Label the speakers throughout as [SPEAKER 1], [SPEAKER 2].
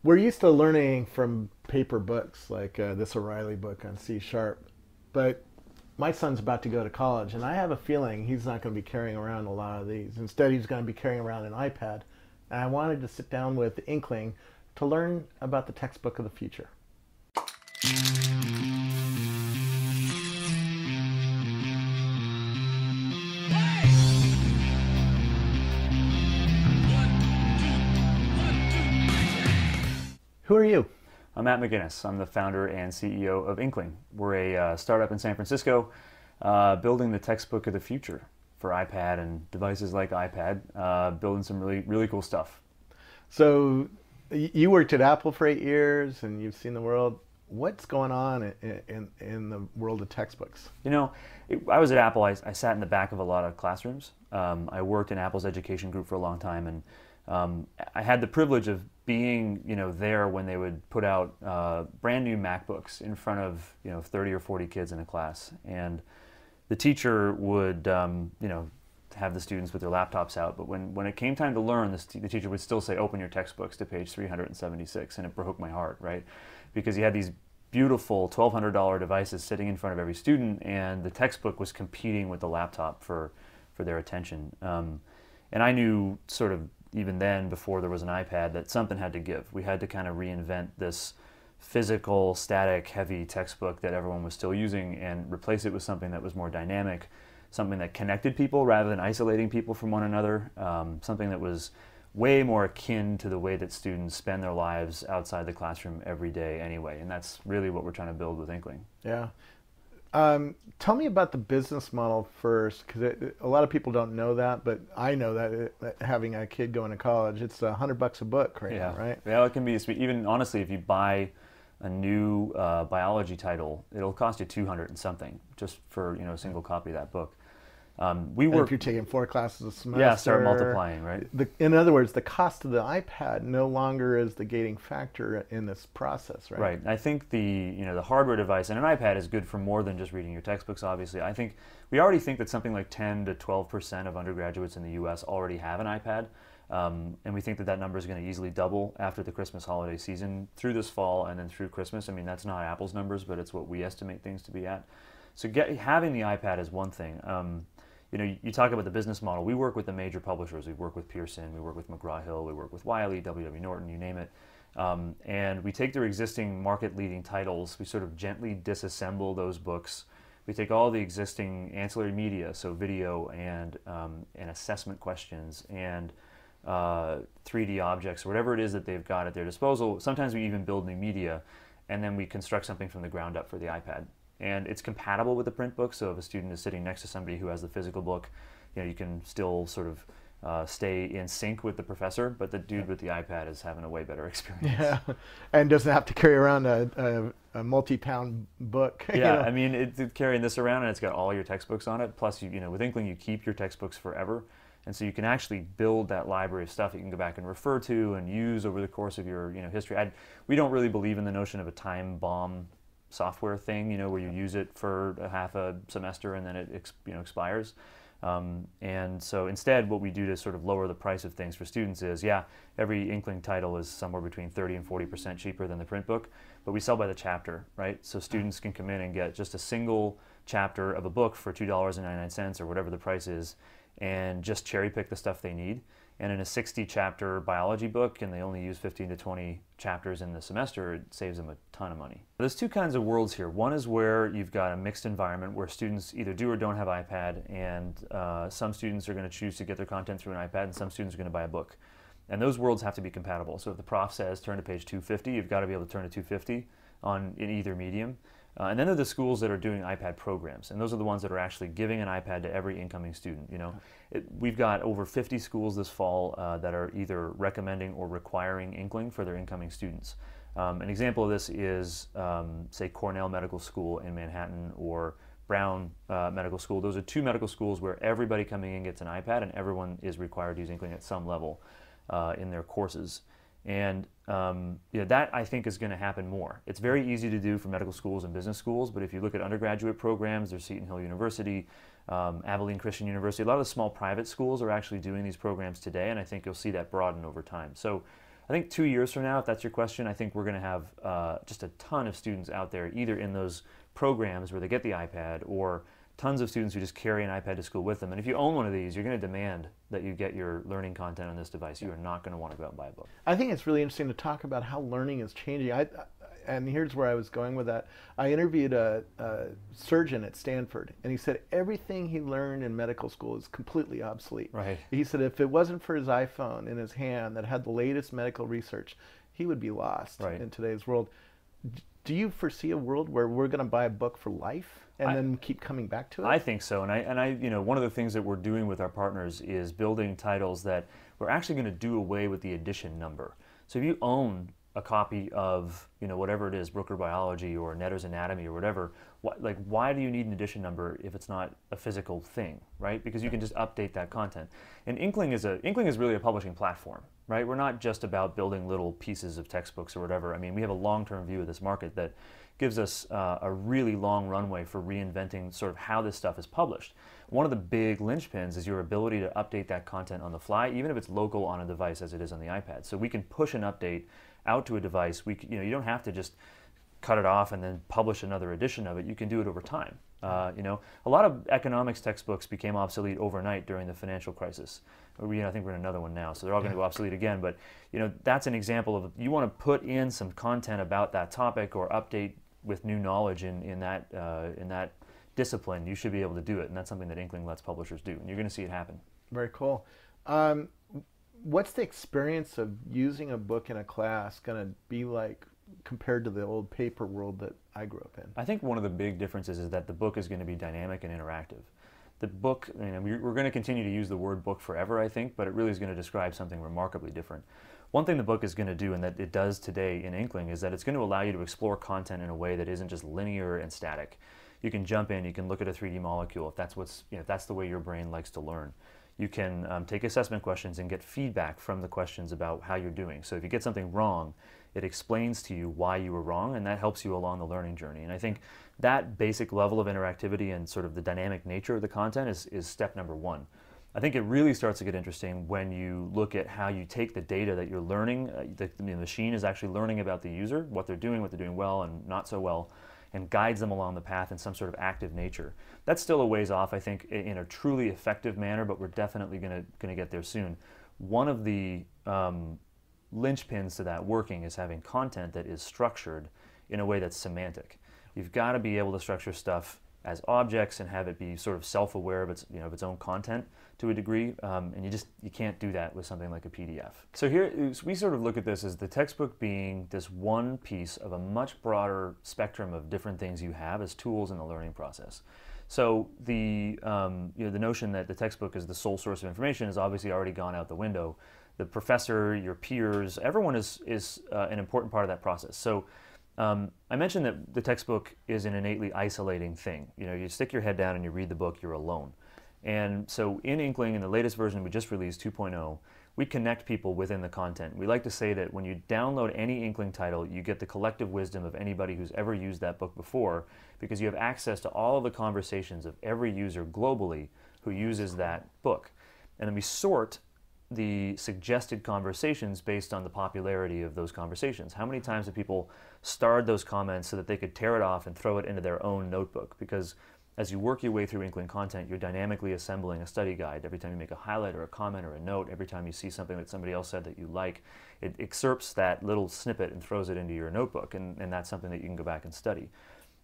[SPEAKER 1] We're used to learning from paper books like this O'Reilly book on C sharp, but my son's about to go to college, and I have a feeling he's not going to be carrying around a lot of these. Instead, he's going to be carrying around an iPad. And I wanted to sit down with Inkling to learn about the textbook of the future. Who are you?
[SPEAKER 2] I'm Matt McGinnis. I'm the founder and CEO of Inkling. We're a startup in San Francisco building the textbook of the future for iPad and devices like iPad, building some really cool stuff.
[SPEAKER 1] So you worked at Apple for 8 years and you've seen the world. What's going on in the world of textbooks?
[SPEAKER 2] You know, I was at Apple. I sat in the back of a lot of classrooms. I worked in Apple's education group for a long time, and I had the privilege of being, there when they would put out brand new MacBooks in front of, 30 or 40 kids in a class, and the teacher would, have the students with their laptops out. But when it came time to learn, the teacher would still say, "Open your textbooks to page 376," and it broke my heart, right? Because you had these beautiful $1,200 devices sitting in front of every student, and the textbook was competing with the laptop for their attention. And I knew sort of even then, before there was an iPad, that something had to give. We had to kind of reinvent this physical, static, heavy textbook that everyone was still using and replace it with something that was more dynamic, something that connected people rather than isolating people from one another, something that was way more akin to the way that students spend their lives outside the classroom every day anyway. And that's really what we're trying to build with Inkling.
[SPEAKER 1] Yeah. Tell me about the business model first, because a lot of people don't know that, but I know that having a kid going to college, it's $100 a book right now, right?
[SPEAKER 2] Yeah, it can be sweet. Even honestly, if you buy a new biology title, it'll cost you 200 and something just for a single copy of that book.
[SPEAKER 1] We work. If you're taking 4 classes a semester,
[SPEAKER 2] yeah, start multiplying, right?
[SPEAKER 1] In other words, the cost of the iPad no longer is the gating factor in this process, right?
[SPEAKER 2] Right. I think the hardware device and an iPad is good for more than just reading your textbooks. Obviously, I think we already think that something like 10 to 12% of undergraduates in the U.S. already have an iPad, and we think that number is going to easily double after the Christmas holiday season through this fall and then through Christmas. I mean, that's not Apple's numbers, but it's what we estimate things to be at. So having the iPad is one thing. You talk about the business model. We work with the major publishers. We work with Pearson, we work with McGraw-Hill, we work with Wiley, W.W. Norton, you name it. And we take their existing market-leading titles, we sort of gently disassemble those books. We take all the existing ancillary media, so video and assessment questions and 3D objects, or whatever it is that they've got at their disposal. Sometimes we even build new media, and then we construct something from the ground up for the iPad. And it's compatible with the print book, so if a student is sitting next to somebody who has the physical book, you can still sort of stay in sync with the professor, but the dude with the iPad is having a way better experience.
[SPEAKER 1] Yeah, and doesn't have to carry around a multi-pound book.
[SPEAKER 2] Yeah, I mean, it's carrying this around, and it's got all your textbooks on it. Plus, with Inkling, you keep your textbooks forever, and so you can actually build that library of stuff that you can go back and refer to and use over the course of your history. We don't really believe in the notion of a time bomb software thing, where you use it for half a semester and then it expires. And so instead, what we do to sort of lower the price of things for students is, every Inkling title is somewhere between 30 and 40% cheaper than the print book, but we sell by the chapter, right? So students can come in and get just a single chapter of a book for $2.99 or whatever the price is, and just cherry pick the stuff they need. And in a 60-chapter biology book, and they only use 15 to 20 chapters in the semester, it saves them a ton of money. There's two kinds of worlds here. One is where you've got a mixed environment where students either do or don't have iPad, and some students are going to choose to get their content through an iPad, and some students are going to buy a book. And those worlds have to be compatible. So if the prof says turn to page 250, you've got to be able to turn to 250 in either medium. And then there are the schools that are doing iPad programs, and those are the ones that are actually giving an iPad to every incoming student. We've got over 50 schools this fall that are either recommending or requiring Inkling for their incoming students. An example of this is, say, Cornell Medical School in Manhattan or Brown Medical School. Those are 2 medical schools where everybody coming in gets an iPad, and everyone is required to use Inkling at some level in their courses. And that, I think, is going to happen more. It's very easy to do for medical schools and business schools, but if you look at undergraduate programs, there's Seton Hill University, Abilene Christian University, a lot of the small private schools are actually doing these programs today, and I think you'll see that broaden over time. So I think 2 years from now, if that's your question, I think we're going to have just a ton of students out there, either in those programs where they get the iPad, or tons of students who just carry an iPad to school with them. And if you own one of these, you're going to demand that you get your learning content on this device. You are not going to want to go out and buy a book.
[SPEAKER 1] I think it's really interesting to talk about how learning is changing. And here's where I was going with that. I interviewed a surgeon at Stanford, and he said everything he learned in medical school is completely obsolete.
[SPEAKER 2] Right.
[SPEAKER 1] He said if it wasn't for his iPhone in his hand that had the latest medical research, he would be lost in today's world. Do you foresee a world where we're going to buy a book for life and then keep coming back to it?
[SPEAKER 2] I think so, and I, one of the things that we're doing with our partners is building titles that we're actually going to do away with the edition number. So if you own a copy of, whatever it is, Brooker Biology or Netter's Anatomy or whatever, why do you need an edition number if it's not a physical thing, right? Because you can just update that content. And Inkling is really a publishing platform, right? We're not just about building little pieces of textbooks or whatever. I mean, we have a long-term view of this market that gives us a really long runway for reinventing sort of how this stuff is published. One of the big linchpins is your ability to update that content on the fly, even if it's local on a device as it is on the iPad. So we can push an update out to a device. You don't have to just cut it off and then publish another edition of it. You can do it over time. A lot of economics textbooks became obsolete overnight during the financial crisis. I think we're in another one now, so they're all going to go obsolete again. But that's an example of, you want to put in some content about that topic or update with new knowledge in that discipline. You should be able to do it, and that's something that Inkling lets publishers do, and you're going to see it happen.
[SPEAKER 1] Very cool. What's the experience of using a book in a class going to be like compared to the old paper world that I grew up in?
[SPEAKER 2] I think one of the big differences is that the book is going to be dynamic and interactive. The book, we're going to continue to use the word book forever, I think, but it really is going to describe something remarkably different. One thing the book is going to do, and that it does today in Inkling, is that it's going to allow you to explore content in a way that isn't just linear and static. You can jump in, you can look at a 3D molecule if that's the way your brain likes to learn. You can take assessment questions and get feedback from the questions about how you're doing. So if you get something wrong, it explains to you why you were wrong, and that helps you along the learning journey. And I think that basic level of interactivity and sort of the dynamic nature of the content is step number one. I think it really starts to get interesting when you look at how you take the data that you're learning, the machine is actually learning about the user, what they're doing well and not so well, and guides them along the path in some sort of active nature. That's still a ways off, I think, in a truly effective manner, but we're definitely going to get there soon. One of the linchpins to that working is having content that is structured in a way that's semantic. You've got to be able to structure stuff as objects and have it be sort of self-aware of its own content to a degree, and you can't do that with something like a PDF. So here we sort of look at this as the textbook being this one piece of a much broader spectrum of different things you have as tools in the learning process. So the notion that the textbook is the sole source of information has obviously already gone out the window. The professor, your peers, everyone is an important part of that process. So I mentioned that the textbook is an innately isolating thing. You stick your head down and you read the book, you're alone. And so in Inkling, in the latest version we just released, 2.0, we connect people within the content. We like to say that when you download any Inkling title, you get the collective wisdom of anybody who's ever used that book before, because you have access to all of the conversations of every user globally who uses that book. And then we sort the suggested conversations based on the popularity of those conversations. How many times have people starred those comments so that they could tear it off and throw it into their own notebook? Because as you work your way through Inkling content, you're dynamically assembling a study guide. Every time you make a highlight or a comment or a note, every time you see something that somebody else said that you like, it excerpts that little snippet and throws it into your notebook, and that's something that you can go back and study.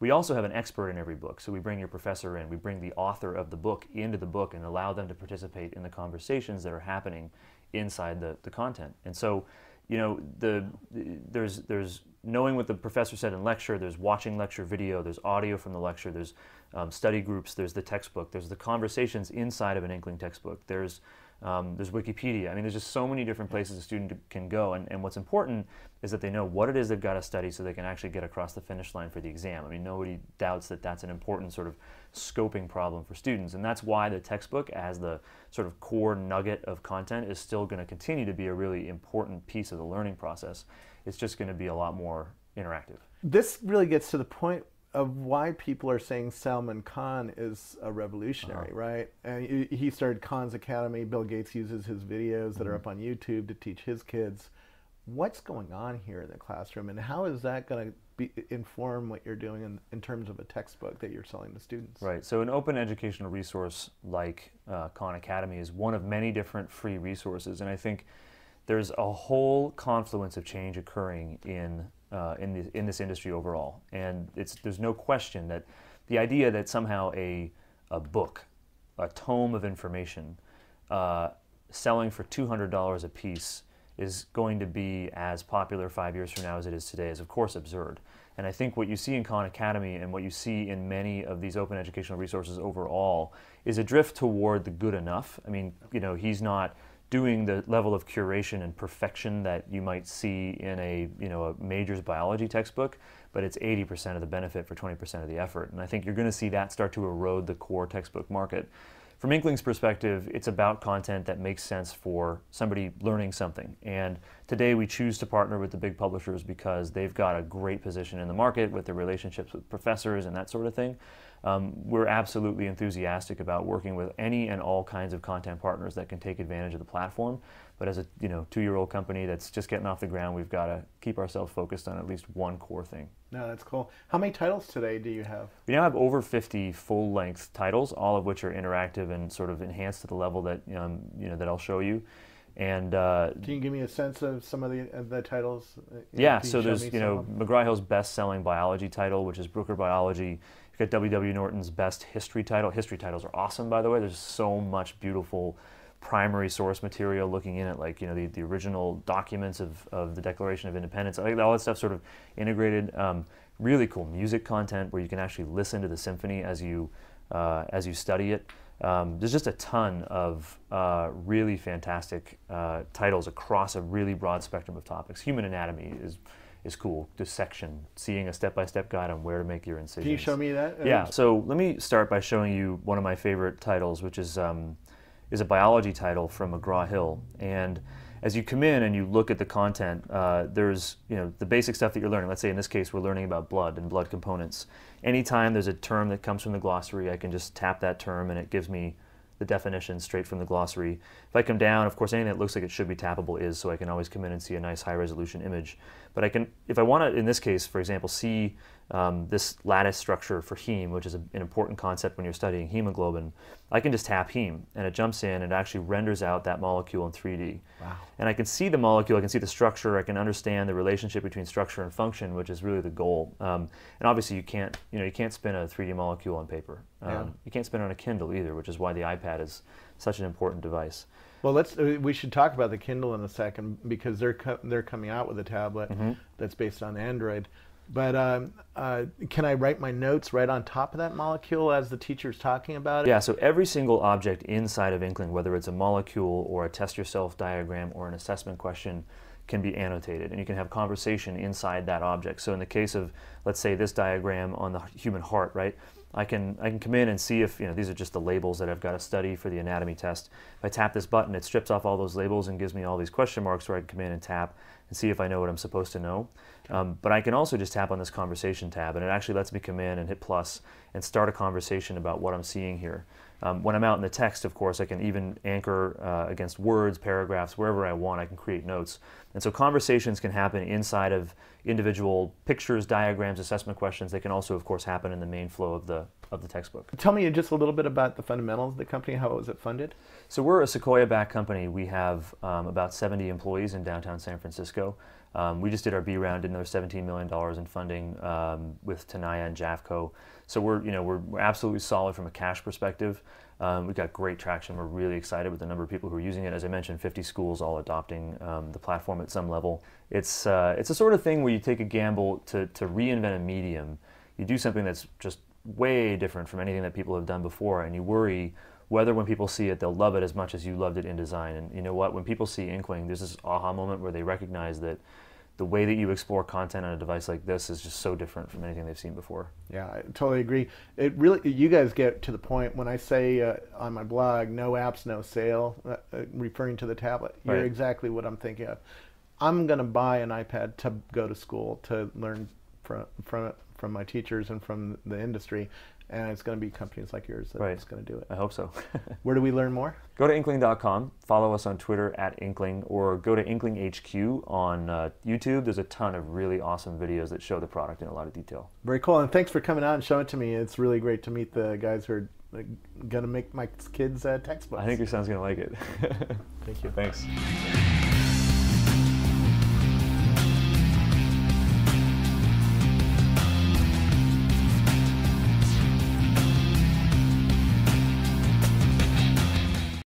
[SPEAKER 2] We also have an expert in every book, so we bring your professor in, we bring the author of the book into the book and allow them to participate in the conversations that are happening inside the content. And so, there's knowing what the professor said in lecture, there's watching lecture video, there's audio from the lecture, there's study groups, there's the textbook, there's the conversations inside of an Inkling textbook, there's Wikipedia. There's just so many different places a student can go, and what's important is that they know what it is they've got to study so they can actually get across the finish line for the exam. Nobody doubts that that's an important sort of scoping problem for students, and that's why the textbook, as the sort of core nugget of content, is still going to continue to be a really important piece of the learning process. It's just going to be a lot more interactive.
[SPEAKER 1] This really gets to the point of why people are saying Salman Khan is a revolutionary, right? And he started Khan's Academy. Bill Gates uses his videos that are up on YouTube to teach his kids. what's going on here in the classroom, and how is that going to inform what you're doing in terms of a textbook that you're selling to students?
[SPEAKER 2] Right. So an open educational resource like Khan Academy is one of many different free resources, and I think there's a whole confluence of change occurring in this industry overall, and there's no question that the idea that somehow a book, a tome of information, selling for $200 a piece is going to be as popular 5 years from now as it is today is of course absurd. And I think what you see in Khan Academy and what you see in many of these open educational resources overall is a drift toward the good enough. I mean, he's not doing the level of curation and perfection that you might see in a majors biology textbook, but it's 80% of the benefit for 20% of the effort. And I think you're going to see that start to erode the core textbook market. From Inkling's perspective, it's about content that makes sense for somebody learning something. And today we choose to partner with the big publishers because they've got a great position in the market with their relationships with professors and that sort of thing. We're absolutely enthusiastic about working with any and all kinds of content partners that can take advantage of the platform. But as a 2-year-old company that's just getting off the ground, we've got to keep ourselves focused on at least one core thing.
[SPEAKER 1] No, that's cool. How many titles today do you have?
[SPEAKER 2] We now have over 50 full-length titles, all of which are interactive and sort of enhanced to the level that that I'll show you. And
[SPEAKER 1] can you give me a sense of some of the titles?
[SPEAKER 2] Yeah, so there's McGraw-Hill's best-selling biology title, which is Brooker Biology. You've got W.W. Norton's best history title. History titles are awesome, by the way. There's so much beautiful primary source material looking in at the original documents of the Declaration of Independence. I think all that stuff sort of integrated. Really cool music content where you can actually listen to the symphony as you study it. There's just a ton of really fantastic titles across a really broad spectrum of topics. Human anatomy is cool. Dissection, seeing a step-by-step guide on where to make your incisions.
[SPEAKER 1] Can you show me that?
[SPEAKER 2] Yeah. So let me start by showing you one of my favorite titles, which is a biology title from McGraw-Hill. And as you come in and you look at the content, there's the basic stuff that you're learning. Let's say in this case we're learning about blood and blood components. Anytime there's a term that comes from the glossary, I can just tap that term and it gives me the definition straight from the glossary. If I come down, of course, anything that looks like it should be tappable is, so I can always come in and see a nice high-resolution image. But I can, if I want to, in this case, for example, see this lattice structure for heme, which is an important concept when you're studying hemoglobin, I can just tap heme, and it jumps in and it actually renders out that molecule in 3D.
[SPEAKER 1] Wow.
[SPEAKER 2] And I can see the molecule, I can see the structure, I can understand the relationship between structure and function, which is really the goal. And obviously you can't spin a 3D molecule on paper. You can't spin it on a Kindle either, which is why the iPad is such an important device.
[SPEAKER 1] Well, we should talk about the Kindle in a second because they're coming out with a tablet that's based on Android. But can I write my notes right on top of that molecule as the teacher's talking about it?
[SPEAKER 2] Yeah, so every single object inside of Inkling, whether it's a molecule or a test yourself diagram or an assessment question, can be annotated, and you can have conversation inside that object. So in the case of, let's say, this diagram on the human heart, right? I can come in and see if, these are just the labels that I've got to study for the anatomy test. If I tap this button, it strips off all those labels and gives me all these question marks where I can come in and tap and see if I know what I'm supposed to know. But I can also just tap on this conversation tab, and it actually lets me come in and hit plus and start a conversation about what I'm seeing here. When I'm out in the text, of course, I can even anchor against words, paragraphs, wherever I want. I can create notes. And so conversations can happen inside of individual pictures, diagrams, assessment questions. They can also, of course, happen in the main flow of the textbook.
[SPEAKER 1] Tell me just a little bit about the fundamentals of the company. How was it funded?
[SPEAKER 2] So we're a Sequoia-backed company. We have about 70 employees in downtown San Francisco. We just did our B round, did another $17 million in funding with Tenaya and Javco. So we're absolutely solid from a cash perspective. We've got great traction. We're really excited with the number of people who are using it. As I mentioned, 50 schools all adopting the platform at some level. It's a sort of thing where you take a gamble to reinvent a medium. You do something that's just way different from anything that people have done before, and you worry whether when people see it, they'll love it as much as you loved it in design. And you know what? When people see Inkling, there's this aha moment where they recognize that the way that you explore content on a device like this is just so different from anything they've seen before.
[SPEAKER 1] Yeah, I totally agree. It really, you guys get to the point when I say on my blog, no apps, no sale, referring to the tablet. You're
[SPEAKER 2] Right.
[SPEAKER 1] exactly what I'm thinking of. I'm going to buy an iPad to go to school to learn from my teachers and from the industry. And it's going to be companies like yours that's going to do it.
[SPEAKER 2] I hope so.
[SPEAKER 1] Where do we learn more?
[SPEAKER 2] Go to Inkling.com, follow us on Twitter @Inkling, or go to Inkling HQ on YouTube. There's a ton of really awesome videos that show the product in a lot of detail.
[SPEAKER 1] Very cool. And thanks for coming out and showing it to me. It's really great to meet the guys who are going to make my kids' textbooks.
[SPEAKER 2] I think your son's going to like it.
[SPEAKER 1] Thank you.
[SPEAKER 2] Thanks.